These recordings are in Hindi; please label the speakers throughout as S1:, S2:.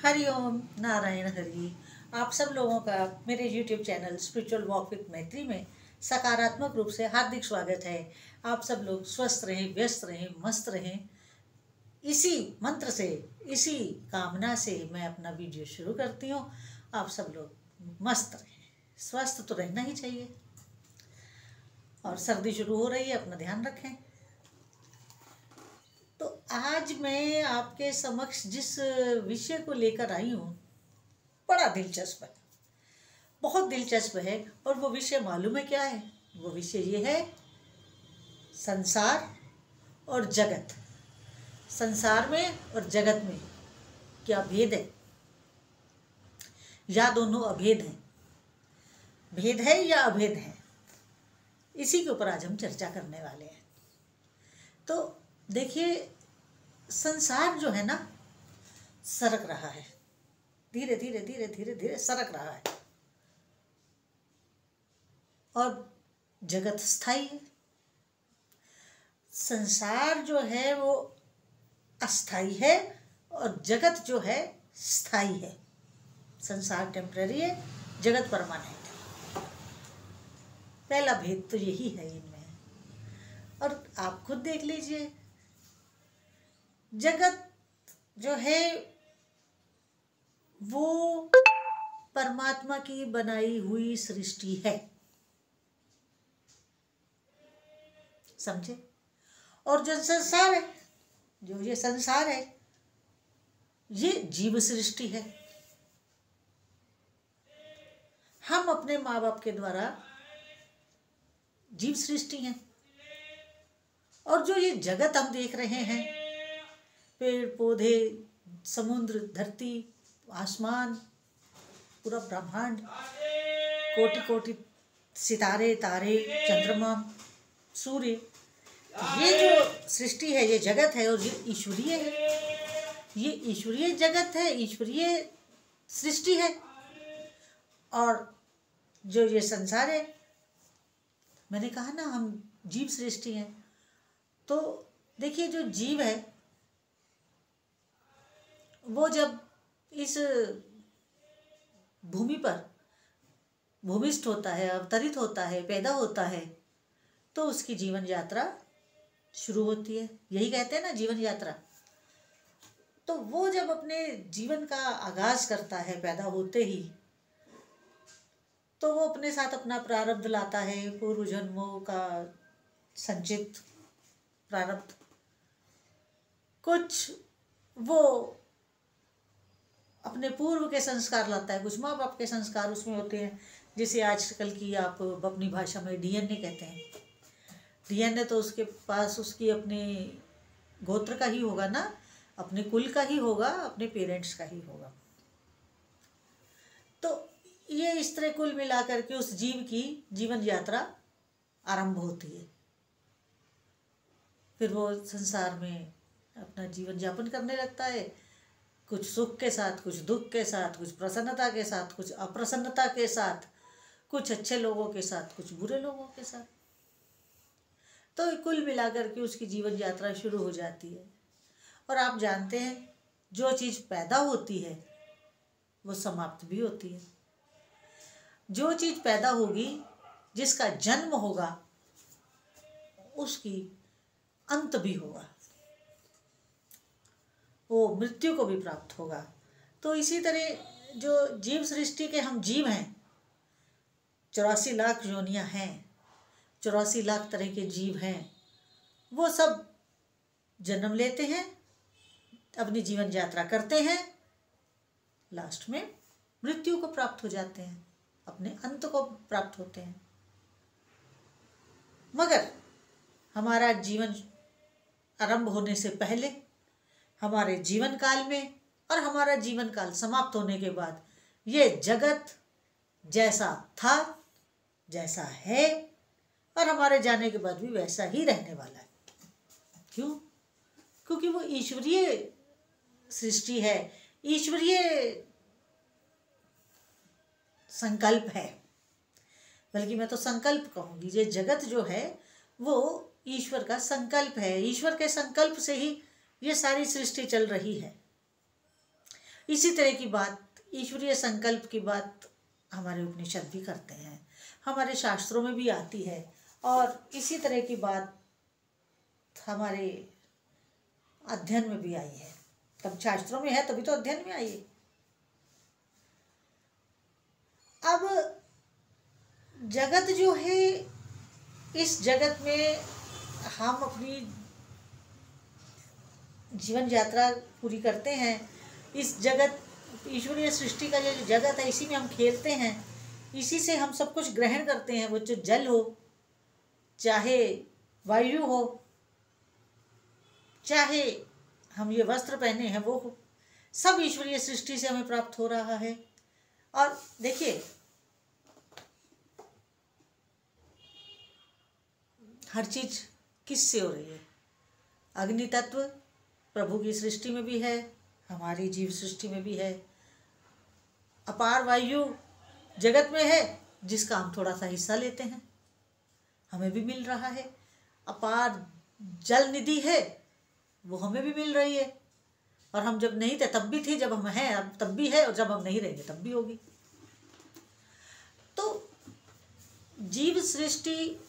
S1: हरिओम नारायण हरि। आप सब लोगों का मेरे YouTube channel spiritual walk with मैत्री में सकारात्मक रूप से हार्दिक स्वागत है। आप सब लोग स्वस्थ रहें, व्यस्त रहें, मस्त रहें। इसी मंत्र से, इसी कामना से मैं अपना वीडियो शुरू करती हूँ। आप सब लोग मस्त रहें, स्वस्थ तो रहना ही चाहिए। और सर्दी शुरू हो रही है, अपना ध्यान रखें। तो आज मैं आपके समक्ष जिस विषय को लेकर आई हूँ बड़ा दिलचस्प है, बहुत दिलचस्प है। और वो विषय मालूम है क्या है? वो विषय ये है संसार और जगत। संसार में और जगत में क्या भेद है, या दोनों अभेद हैं? भेद है या अभेद है, इसी के ऊपर आज हम चर्चा करने वाले हैं। तो देखिए, संसार जो है ना, सरक रहा है, धीरे धीरे धीरे धीरे धीरे सरक रहा है। और जगत स्थायी है। संसार जो है वो अस्थाई है और जगत जो है स्थायी है। संसार टेम्पररी है, जगत परमानेंट है। पहला भेद तो यही है इनमें। और आप खुद देख लीजिए, जगत जो है वो परमात्मा की बनाई हुई सृष्टि है, समझे? और जो संसार है, जो ये संसार है, ये जीव सृष्टि है। हम अपने माँ बाप के द्वारा जीव सृष्टि हैं। और जो ये जगत हम देख रहे हैं, पेड़ पौधे, समुद्र, धरती, आसमान, पूरा ब्रह्मांड, कोटि कोटि सितारे, तारे, चंद्रमा, सूर्य, ये जो सृष्टि है, ये जगत है। और ये ईश्वरीय है, ये ईश्वरीय जगत है, ईश्वरीय सृष्टि है। और जो ये संसार है, मैंने कहा ना हम जीव सृष्टि हैं। तो देखिए, जो जीव है वो जब इस भूमि पर भूमिष्ठ होता है, अवतरित होता है, पैदा होता है, तो उसकी जीवन यात्रा शुरू होती है। यही कहते हैं ना, जीवन यात्रा। तो वो जब अपने जीवन का आगाज करता है पैदा होते ही, तो वो अपने साथ अपना प्रारब्ध लाता है, पूर्व जन्मों का संचित प्रारब्ध। कुछ वो अपने पूर्व के संस्कार लाता है, कुछ माँ बाप के संस्कार उसमें होते हैं, जिसे आजकल की आप अपनी भाषा में डीएनए कहते हैं। डीएनए तो उसके पास उसकी अपने गोत्र का ही होगा ना, अपने कुल का ही होगा, अपने पेरेंट्स का ही होगा। तो ये इस तरह कुल मिलाकर के उस जीव की जीवन यात्रा आरंभ होती है। फिर वो संसार में अपना जीवन यापन करने लगता है, कुछ सुख के साथ, कुछ दुख के साथ, कुछ प्रसन्नता के साथ, कुछ अप्रसन्नता के साथ, कुछ अच्छे लोगों के साथ, कुछ बुरे लोगों के साथ। तो कुल मिलाकर के उसकी जीवन यात्रा शुरू हो जाती है। और आप जानते हैं, जो चीज़ पैदा होती है वो समाप्त भी होती है। जो चीज़ पैदा होगी, जिसका जन्म होगा, उसकी अंत भी होगा, वो मृत्यु को भी प्राप्त होगा। तो इसी तरह जो जीव सृष्टि के हम जीव हैं, 84 लाख योनियां हैं, 84 लाख तरह के जीव हैं। वो सब जन्म लेते हैं, अपनी जीवन यात्रा करते हैं, लास्ट में मृत्यु को प्राप्त हो जाते हैं, अपने अंत को प्राप्त होते हैं। मगर हमारा जीवन आरंभ होने से पहले, हमारे जीवन काल में और हमारा जीवन काल समाप्त होने के बाद, ये जगत जैसा था, जैसा है, और हमारे जाने के बाद भी वैसा ही रहने वाला है। क्यों? क्योंकि वो ईश्वरीय सृष्टि है, ईश्वरीय संकल्प है। बल्कि मैं तो संकल्प कहूँगी, ये जगत जो है वो ईश्वर का संकल्प है। ईश्वर के संकल्प से ही ये सारी सृष्टि चल रही है। इसी तरह की बात, ईश्वरीय संकल्प की बात हमारे उपनिषद भी करते हैं, हमारे शास्त्रों में भी आती है, और इसी तरह की बात हमारे अध्ययन में भी आई है। तब शास्त्रों में है तभी तो अध्ययन में आई है। अब जगत जो है, इस जगत में हम अपनी जीवन यात्रा पूरी करते हैं। इस जगत, ईश्वरीय सृष्टि का जो जगत है, इसी में हम खेलते हैं, इसी से हम सब कुछ ग्रहण करते हैं। वो जो जल हो, चाहे वायु हो, चाहे हम ये वस्त्र पहने हैं वो हो, सब ईश्वरीय सृष्टि से हमें प्राप्त हो रहा है। और देखिए, हर चीज किससे हो रही है? अग्नि तत्व प्रभु की सृष्टि में भी है, हमारी जीव सृष्टि में भी है। अपार वायु जगत में है, जिसका हम थोड़ा सा हिस्सा लेते हैं, हमें भी मिल रहा है। अपार जल निधि है, वो हमें भी मिल रही है। और हम जब नहीं थे तब भी थी, जब हम हैं अब तब भी है, और जब हम नहीं रहेंगे तब भी होगी। तो जीव सृष्टि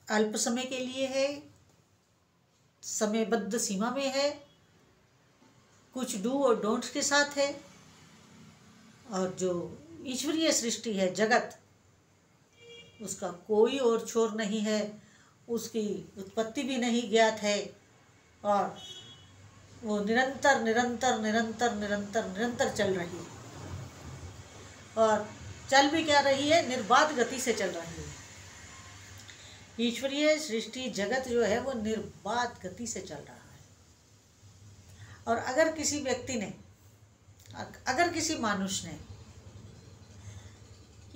S1: अल्प समय के लिए है, समयबद्ध सीमा में है, कुछ डू और डोंट्स के साथ है। और जो ईश्वरीय सृष्टि है जगत, उसका कोई और छोर नहीं है, उसकी उत्पत्ति भी नहीं ज्ञात है, और वो निरंतर निरंतर निरंतर निरंतर निरंतर चल रही है। और चल भी क्या रही है? निर्बाध गति से चल रही है। ईश्वरीय सृष्टि जगत जो है वो निर्बाध गति से चल रहा है। और अगर किसी व्यक्ति ने, अगर किसी मनुष्य ने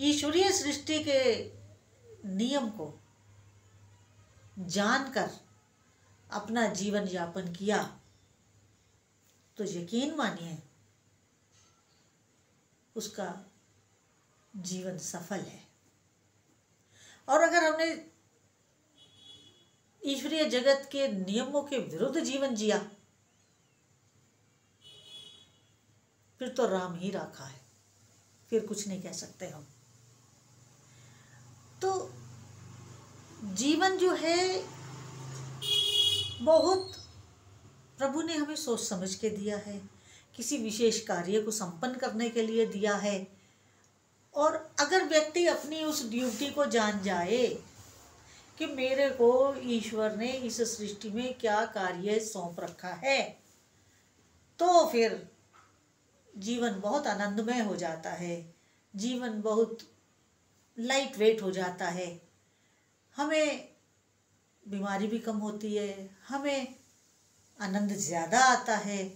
S1: ईश्वरीय सृष्टि के नियम को जानकर अपना जीवन यापन किया, तो यकीन मानिए उसका जीवन सफल है। और अगर हमने ईश्वरीय जगत के नियमों के विरुद्ध जीवन जिया, फिर तो राम ही राखा है, फिर कुछ नहीं कह सकते हम। तो जीवन जो है बहुत प्रभु ने हमें सोच समझ के दिया है, किसी विशेष कार्य को संपन्न करने के लिए दिया है। और अगर व्यक्ति अपनी उस ड्यूटी को जान जाए कि मेरे को ईश्वर ने इस सृष्टि में क्या कार्य सौंप रखा है, तो फिर जीवन बहुत आनंदमय हो जाता है, जीवन बहुत लाइट वेट हो जाता है, हमें बीमारी भी कम होती है, हमें आनंद ज़्यादा आता है।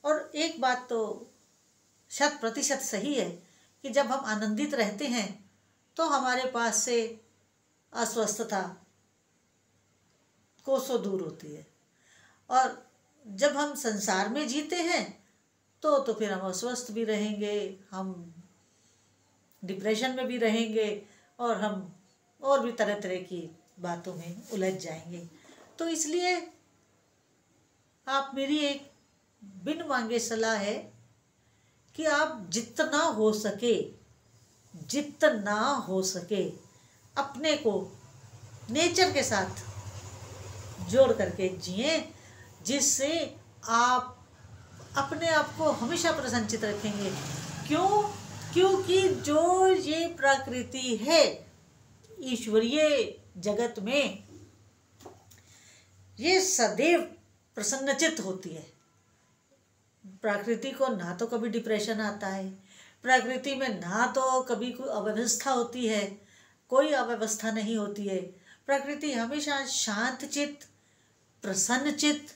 S1: और एक बात तो 100% सही है कि जब हम आनंदित रहते हैं तो हमारे पास से अस्वस्थता कोसों दूर होती है। और जब हम संसार में जीते हैं तो फिर हम अस्वस्थ भी रहेंगे, हम डिप्रेशन में भी रहेंगे, और हम और भी तरह तरह की बातों में उलझ जाएंगे। तो इसलिए आप, मेरी एक बिन मांगे सलाह है कि आप जितना हो सके अपने को नेचर के साथ जोड़ करके जिए, जिससे आप अपने आप को हमेशा प्रसन्नचित रखेंगे। क्योंकि जो ये प्रकृति है ईश्वरीय जगत में, ये सदैव प्रसन्नचित होती है। प्रकृति को ना तो कभी डिप्रेशन आता है, प्रकृति में ना तो कभी कोई अव्यवस्था होती है, कोई अव्यवस्था नहीं होती है। प्रकृति हमेशा शांत चित्त, प्रसन्न चित्त,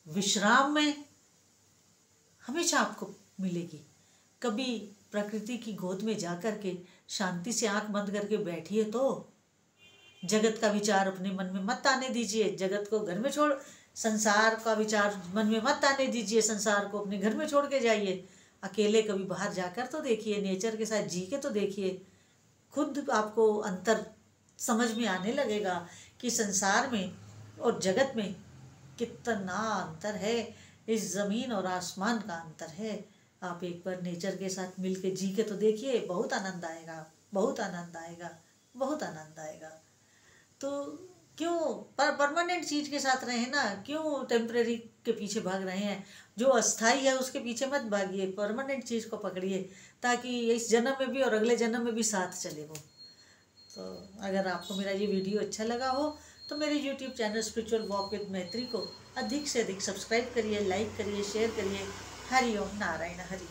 S1: विश्राम में हमेशा आपको मिलेगी। कभी प्रकृति की गोद में जाकर के शांति से आंख बंद करके बैठिए, तो जगत का विचार अपने मन में मत आने दीजिए, जगत को घर में छोड़, संसार का विचार मन में मत आने दीजिए, संसार को अपने घर में छोड़ के जाइए। अकेले कभी बाहर जाकर तो देखिए, नेचर के साथ जी के तो देखिए, खुद आपको अंतर समझ में आने लगेगा कि संसार में और जगत में कितना अंतर है। इस ज़मीन और आसमान का अंतर है। आप एक बार नेचर के साथ मिल के जी के तो देखिए, बहुत आनंद आएगा, बहुत आनंद आएगा, बहुत आनंद आएगा। तो क्यों परमानेंट चीज़ के साथ रहें ना, क्यों टेम्परेरी के पीछे भाग रहे हैं? जो अस्थाई है उसके पीछे मत भागिए, परमानेंट चीज़ को पकड़िए, ताकि इस जन्म में भी और अगले जन्म में भी साथ चले वो। तो अगर आपको मेरा ये वीडियो अच्छा लगा हो तो मेरे YouTube channel spiritual walk with मैत्री को अधिक से अधिक सब्सक्राइब करिए, लाइक करिए, शेयर करिए। हरि ओम नारायण हरि।